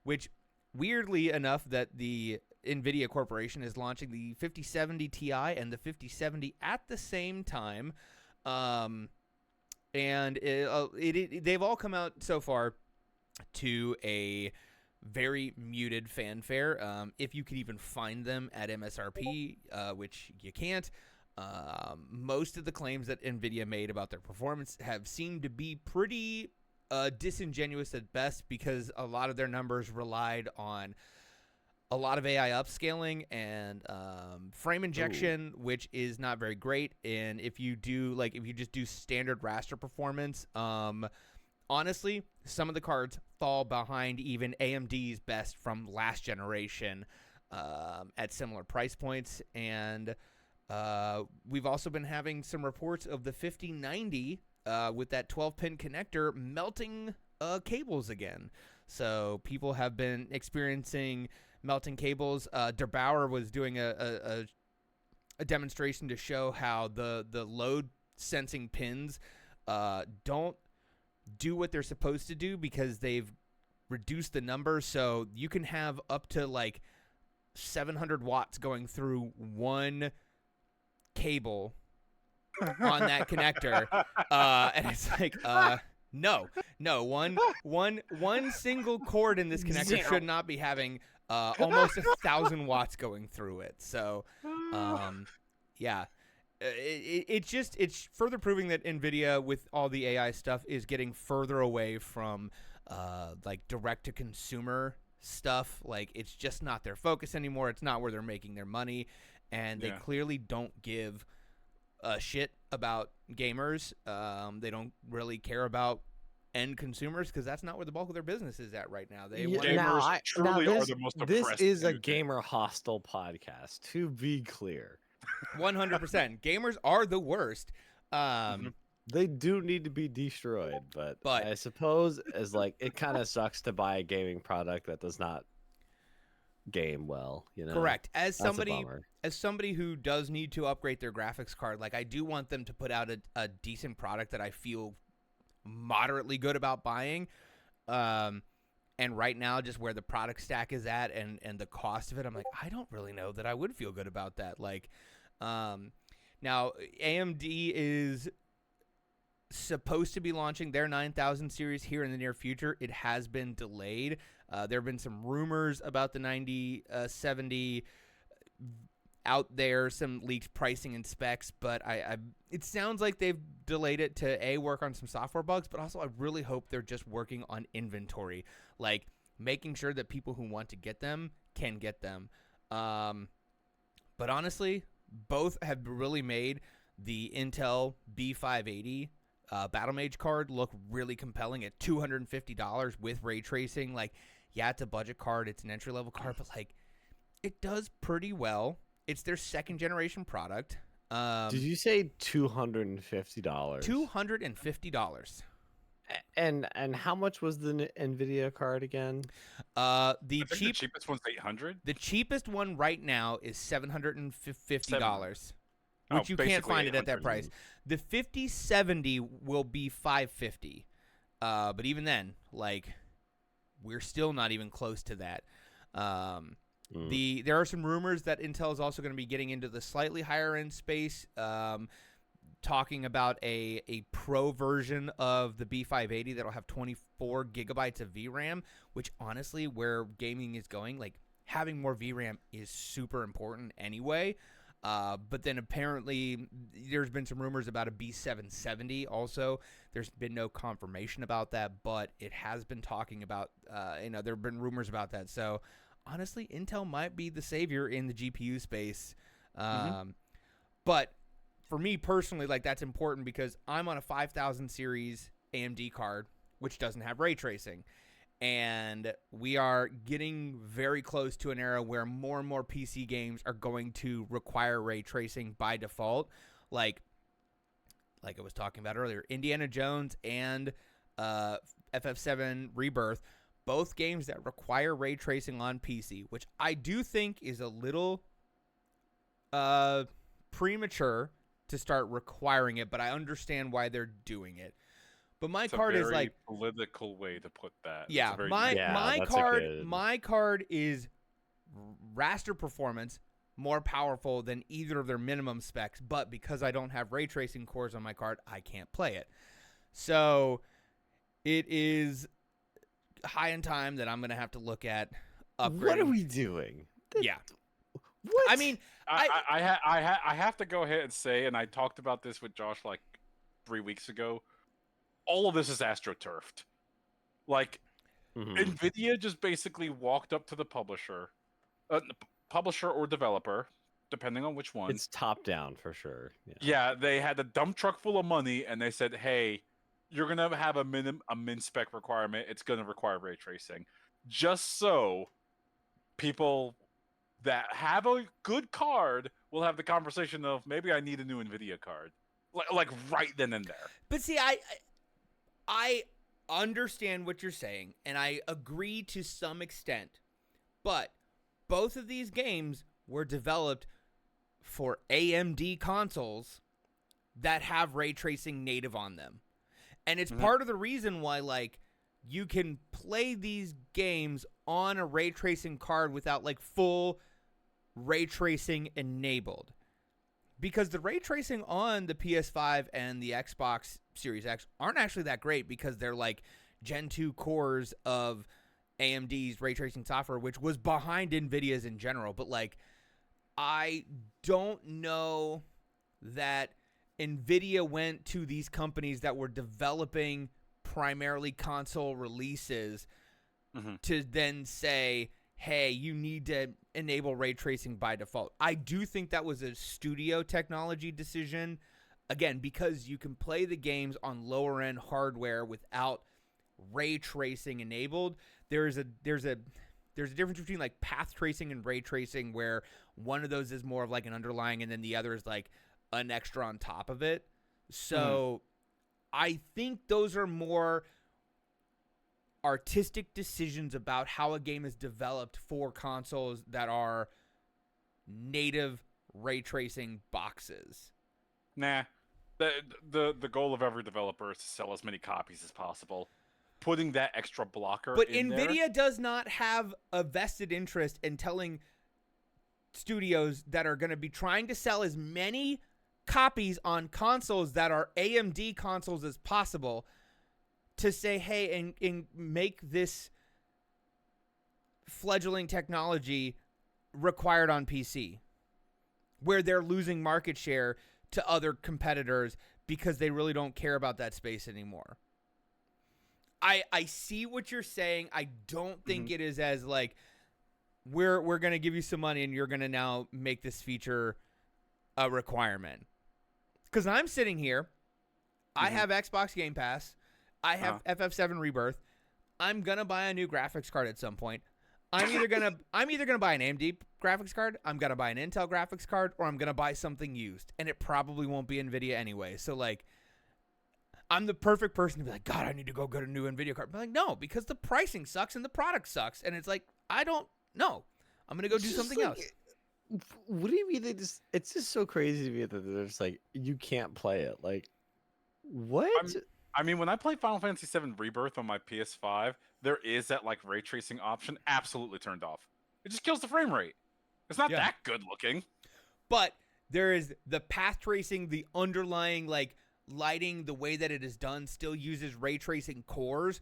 Which, weirdly enough, that the Nvidia Corporation is launching the 5070 Ti and the 5070 at the same time, and they've all come out so far to a very muted fanfare. If you could even find them at MSRP, which you can't. Most of the claims that Nvidia made about their performance have seemed to be pretty disingenuous at best, because a lot of their numbers relied on a lot of AI upscaling and frame injection, which is not very great. And if you just do standard raster performance, honestly, some of the cards fall behind even AMD's best from last generation at similar price points. And we've also been having some reports of the 5090 with that 12-pin connector melting cables again. So people have been experiencing melting cables. Der Bauer was doing a a demonstration to show how the load sensing pins don't do what they're supposed to do because they've reduced the number. So you can have up to like 700 watts going through one cable on that connector, and it's like no, one single cord in this connector should not be having almost 1,000 watts going through it. So yeah, it's further proving that NVIDIA with all the AI stuff is getting further away from like direct to consumer stuff. Like, it's just not their focus anymore. It's not where they're making their money, and they clearly don't give a shit about gamers. They don't really care about end consumers because that's not where the bulk of their business is at right now. They want Gamers truly are the most This oppressed is a dude. gamer hostile podcast, to be clear. 100%. Gamers are the worst. They do need to be destroyed, but I suppose as like it kind of sucks to buy a gaming product that does not game well, you know. Correct. As That's a somebody bummer. who does need to upgrade their graphics card, like, I do want them to put out a decent product that I feel moderately good about buying. And right now, just where the product stack is at and the cost of it, I'm like, I don't really know that I would feel good about that. Like, now AMD is supposed to be launching their 9000 series here in the near future. It has been delayed. There have been some rumors about the 9070 out there, some leaked pricing and specs, but it sounds like they've delayed it to work on some software bugs, but also I really hope they're just working on inventory, like making sure that people who want to get them can get them. But honestly, both have really made the Intel B580 Battlemage card look really compelling at $250 with ray tracing. Like, yeah, it's a budget card, it's an entry-level card, but like, it does pretty well. It's their second generation product. Did you say $250? $250. And how much was the Nvidia card again? The the cheapest one's 800. The cheapest one right now is $750. Which you can't basically find it at that 800. price. The 5070 will be $550. But even then, like, we're still not even close to that. There are some rumors that Intel is also going to be getting into the slightly higher end space, talking about a pro version of the B580 that'll have 24 gigabytes of VRAM, which honestly, where gaming is going, like, having more VRAM is super important anyway. But then apparently there's been some rumors about a B770 also. There's been no confirmation about that, but it has been talking about, there have been rumors about that. So honestly, Intel might be the savior in the GPU space. But for me personally, like, that's important because I'm on a 5000 series AMD card, which doesn't have ray tracing. And we are getting very close to an era where more and more PC games are going to require ray tracing by default. Like I was talking about earlier, Indiana Jones and FF7 Rebirth, both games that require ray tracing on PC, which I do think is a little premature to start requiring it, but I understand why they're doing it. But my card is like political way to put that. Yeah, my card is raster performance more powerful than either of their minimum specs, but because I don't have ray tracing cores on my card, I can't play it. So it is high in time that I'm going to have to look at upgrading. What are we doing? Yeah. What? I mean, I have to go ahead and say, and I talked about this with Josh like 3 weeks ago, all of this is astroturfed. Like, NVIDIA just basically walked up to the publisher or developer, depending on which one. It's top down for sure. Yeah, they had a dump truck full of money, and they said, "Hey, you're gonna have a min spec requirement. It's gonna require ray tracing, just so people that have a good card will have the conversation of maybe I need a new NVIDIA card, like right then and there." But see, I understand what you're saying, and I agree to some extent. But both of these games were developed for AMD consoles that have ray tracing native on them. And it's part of the reason why, like, you can play these games on a ray tracing card without, like, full ray tracing enabled. Because the ray tracing on the PS5 and the Xbox Series X aren't actually that great because they're, like, Gen 2 cores of AMD's ray tracing software, which was behind NVIDIA's in general. But, like, I don't know that NVIDIA went to these companies that were developing primarily console releases to then say, hey, you need to enable ray tracing by default. I do think that was a studio technology decision, again, because you can play the games on lower end hardware without ray tracing enabled. There's a difference between, like, path tracing and ray tracing, where one of those is more of like an underlying and then the other is like an extra on top of it. So I think those are more artistic decisions about how a game is developed for consoles that are native ray tracing boxes. Nah. The goal of every developer is to sell as many copies as possible. Putting that extra blocker But in NVIDIA there, does not have a vested interest in telling studios that are going to be trying to sell as many copies on consoles that are AMD consoles as possible to say, hey, and make this fledgling technology required on PC, where they're losing market share to other competitors because they really don't care about that space anymore. I see what you're saying. I don't think it is as, like, we're going to give you some money and you're going to now make this feature a requirement. Because I'm sitting here, I have Xbox Game Pass, I have FF7 Rebirth. I'm gonna buy a new graphics card at some point. I'm either gonna buy an AMD graphics card, I'm gonna buy an Intel graphics card, or I'm gonna buy something used, and it probably won't be NVIDIA anyway. So, like, I'm the perfect person to be like, God, I need to go get a new NVIDIA card. But, like, no, because the pricing sucks and the product sucks, and it's like, I don't know. I'm gonna go do something else. What do you mean it's just so crazy to me that they're just like, you can't play it. Like, what? I mean, when I play Final Fantasy VII Rebirth on my PS5, there is that, like, ray tracing option absolutely turned off. It just kills the frame rate. It's not that good looking. But there is the path tracing, the underlying, like, lighting, the way that it is done still uses ray tracing cores.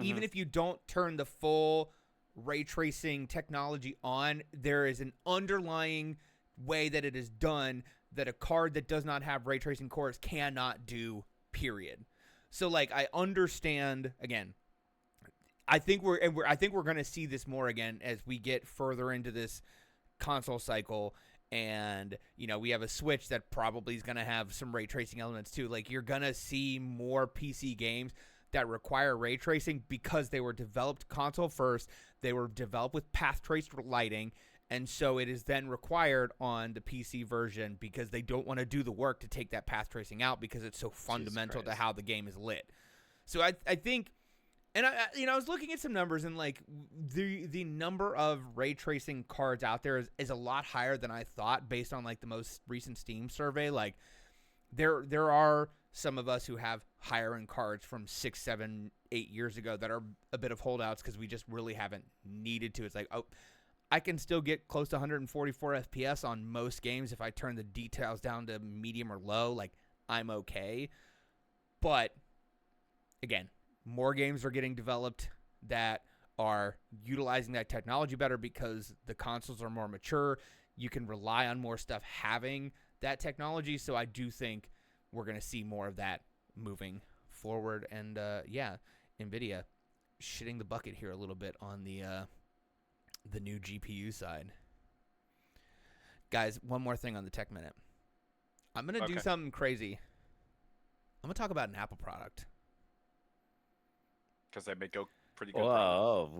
Even if you don't turn the full ray tracing technology on, there is an underlying way that it is done that a card that does not have ray tracing cores cannot do, period. So, like, I understand, again, I think we're going to see this more again as we get further into this console cycle. And, you know, we have a Switch that probably is going to have some ray tracing elements too. Like, you're going to see more PC games that require ray tracing because they were developed console first. They were developed with path traced lighting, and so it is then required on the PC version because they don't want to do the work to take that path tracing out because it's so fundamental to how the game is lit. So I think, and I was looking at some numbers, and, like, the number of ray tracing cards out there is a lot higher than I thought based on, like, the most recent Steam survey. Like, there are some of us who have higher end cards from 6, 7, 8 years ago that are a bit of holdouts because we just really haven't needed to. It's like, oh, I can still get close to 144 FPS on most games if I turn the details down to medium or low. Like, I'm okay. But, again, more games are getting developed that are utilizing that technology better because the consoles are more mature. You can rely on more stuff having that technology. So I do think we're going to see more of that moving forward. And, NVIDIA shitting the bucket here a little bit on the new GPU side. Guys, one more thing on the Tech Minute. I'm going to do something crazy. I'm going to talk about an Apple product. Because they make go pretty good. Whoa.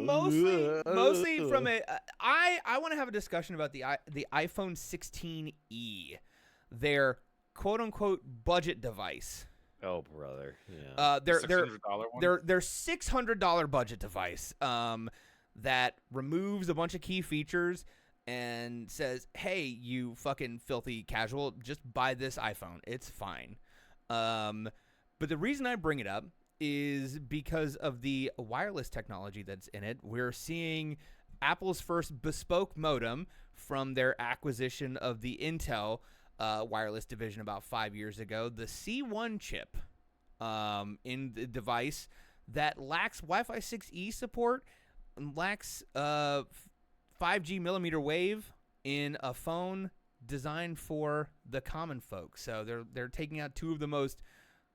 Mostly from a... I want to have a discussion about the iPhone 16e. Their quote-unquote budget device. Oh, brother. Yeah. Their $600 budget device that removes a bunch of key features and says, "Hey, you fucking filthy casual, just buy this iPhone. It's fine." But the reason I bring it up is because of the wireless technology that's in it. We're seeing Apple's first bespoke modem from their acquisition of the Intel wireless division about 5 years ago. The C1 chip in the device that lacks Wi-Fi 6E support, lacks 5G millimeter wave in a phone designed for the common folk. So they're taking out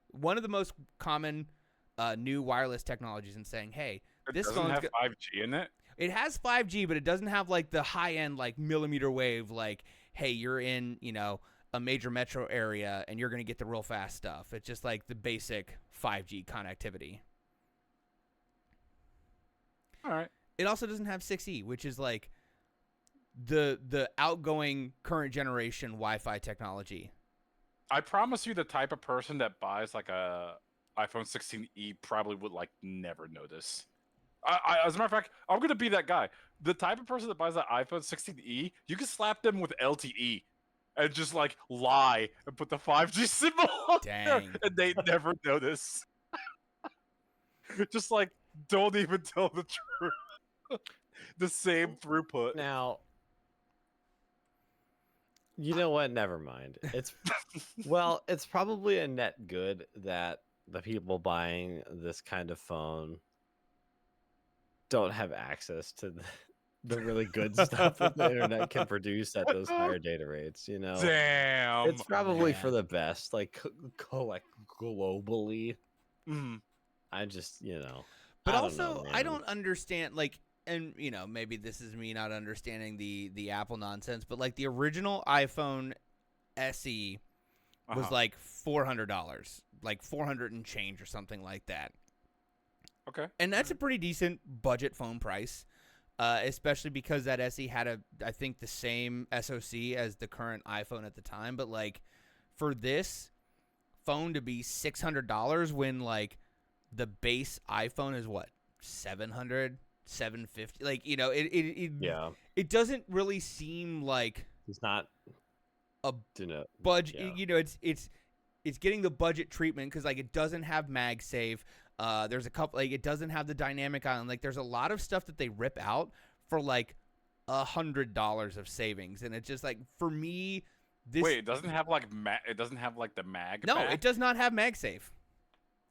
one of the most common new wireless technologies and saying, hey, this doesn't phone's have 5G in it. It has 5G, but it doesn't have like the high end like millimeter wave. Like, hey, you're in a major metro area and you're gonna get the real fast stuff. It's just like the basic 5G connectivity. All right. It also doesn't have 6E, which is like the outgoing current generation Wi-Fi technology. I promise you, the type of person that buys like a iPhone 16e probably would like never notice. As a matter of fact, I'm gonna be that guy. The type of person that buys that iPhone 16e, you can slap them with LTE and just like lie and put the 5G symbol on there, and they never notice. Just like don't even tell the truth. The same throughput. Now, you know what? Never mind. It's it's probably a net good that the people buying this kind of phone don't have access to the really good stuff that the internet can produce at those higher data rates. Damn. It's probably for the best, like globally. Mm. I just, But I also, don't I don't understand, like, and, maybe this is me not understanding the Apple nonsense, but, like, the original iPhone SE was, like, $400, like, 400 and change or something like that. Okay. And that's a pretty decent budget phone price, especially because that SE had, I think, the same SoC as the current iPhone at the time. But, like, for this phone to be $600 when, like, the base iPhone is what, $700, $750? Like, it doesn't really seem like it's not a budget. Yeah. It's getting the budget treatment because like it doesn't have MagSafe. There's a couple, like, it doesn't have the dynamic island. Like, there's a lot of stuff that they rip out for like $100 of savings, and it's just like, for me, this. Wait, it doesn't have like it doesn't have like the mag. No, back? it does not have MagSafe.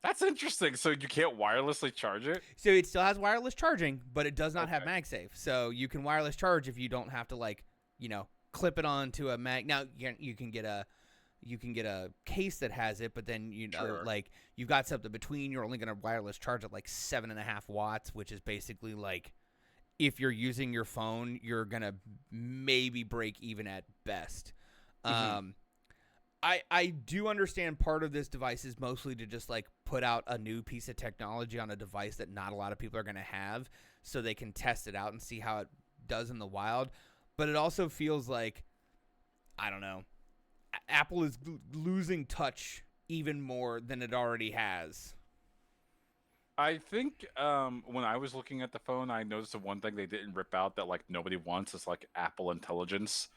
That's interesting. So you can't wirelessly charge it? So it still has wireless charging, but it does not have MagSafe. So you can wireless charge if you don't have to like, clip it onto a mag. Now you can get a case that has it, but then like you've got something between. You're only going to wireless charge at like 7.5 watts, which is basically like, if you're using your phone, you're going to maybe break even at best. Mm-hmm. I do understand part of this device is mostly to just like put out a new piece of technology on a device that not a lot of people are going to have, so they can test it out and see how it does in the wild. But it also feels like, I don't know, Apple is losing touch even more than it already has. I think when I was looking at the phone, I noticed the one thing they didn't rip out that like nobody wants is like Apple Intelligence.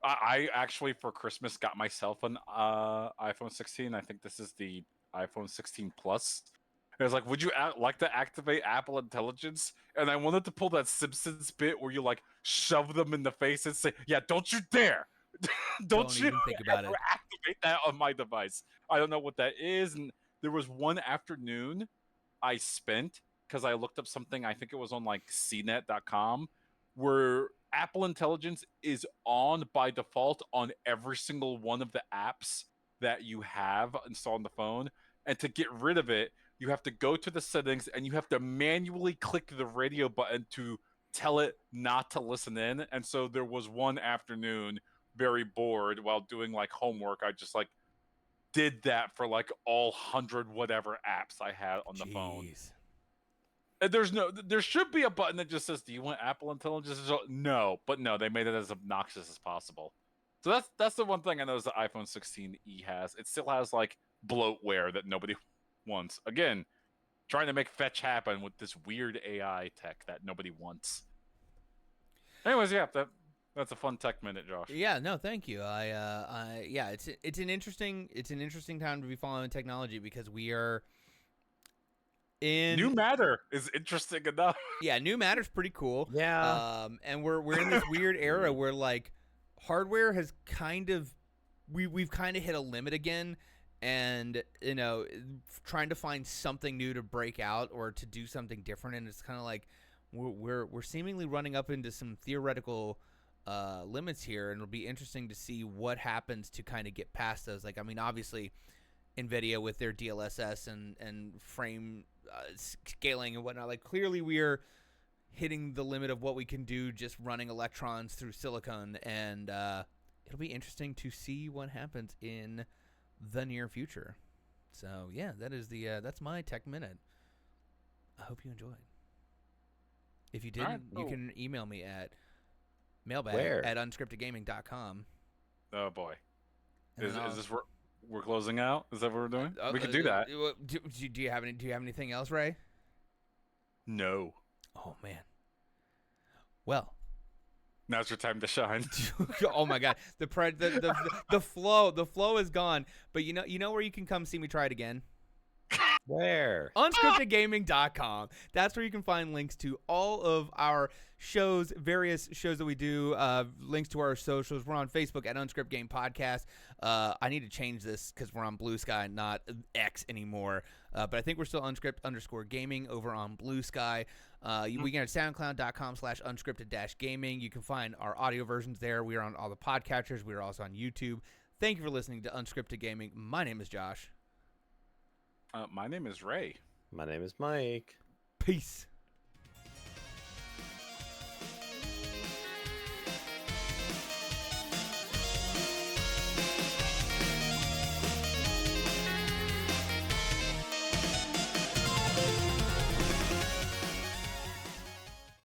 I actually, for Christmas, got myself an iPhone 16. I think this is the iPhone 16 Plus. And I was like, would you like to activate Apple Intelligence? And I wanted to pull that Simpsons bit where you like shove them in the face and say, yeah, don't you dare. don't you even think about it. Activate that on my device. I don't know what that is. And there was one afternoon I spent, because I looked up something, I think it was on like cnet.com, where Apple Intelligence is on by default on every single one of the apps that you have installed on the phone. And to get rid of it, you have to go to the settings and you have to manually click the radio button to tell it not to listen in. And so there was one afternoon, very bored while doing like homework, I just like did that for like all 100 whatever apps I had on the phone. And there should be a button that just says, do you want Apple Intelligence? No, but no, they made it as obnoxious as possible. So that's the one thing I noticed the iPhone 16e has. It still has like bloatware that nobody wants. Again, trying to make fetch happen with this weird AI tech that nobody wants. Anyways, yeah, That's a fun tech minute, Josh. Yeah, no, thank you. Yeah, it's an interesting time to be following technology because we are in New matter is interesting enough. Yeah, new matter's pretty cool. Yeah. And we're in this weird era where like hardware has kind of we've kind of hit a limit again, and trying to find something new to break out or to do something different, and it's kind of like we're seemingly running up into some theoretical limits here, and it'll be interesting to see what happens to kind of get past those. Like, I mean, obviously NVIDIA with their DLSS and frame scaling and whatnot, like clearly we are hitting the limit of what we can do just running electrons through silicon, and it'll be interesting to see what happens in the near future. So yeah, that is that's my tech minute. I hope you enjoyed. If you didn't, you can email me at mailbag@unscriptedgaming.com. Oh boy, is this we're closing out? Is that what we're doing? We could do that. Do you have anything else, Ray? No. Oh man. Well, now's your time to shine. Oh my God, the flow is gone. But you know where you can come see me try it again. Where? Unscriptedgaming.com. That's where you can find links to all of our shows, various shows that we do, links to our socials. We're on Facebook at Unscripted Game Podcast. I need to change this because we're on Blue Sky, not X anymore. But I think we're still unscript_gaming over on Blue Sky. We can at soundcloud.com/unscripted-gaming. You can find our audio versions there. We are on all the podcatchers. We are also on YouTube. Thank you for listening to Unscripted Gaming. My name is Josh. My name is Ray. My name is Mike. Peace.